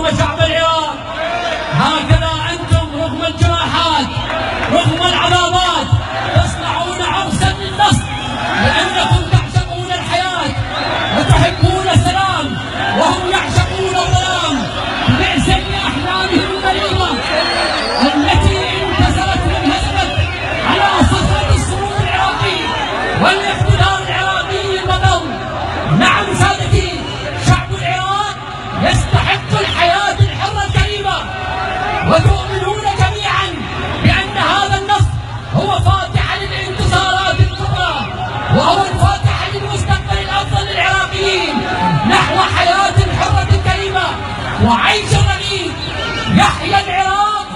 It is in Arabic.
شعب العراق، هكذا أنتم رغم الجراحات رغم العذابات تصنعون عرسا للنصر، لأنكم تعشقون الحياة وتحبون السلام وهم يعشقون الظلام. بئس لأحلامهم المريضة التي انكسرت وانهزمت على صخرة الصمود العراقي والاقتدار العراقي البطل. نعم سادتي، شعب العراق يستحق الحياة الحرة الكريمة، وتؤمنون جميعا بأن هذا النصر هو فاتحة للانتصارات الكبرى، وهو الفاتحة للمستقبل الأفضل للعراقيين نحو حياة حرة كريمة وعيش رغيد. يحيى العراق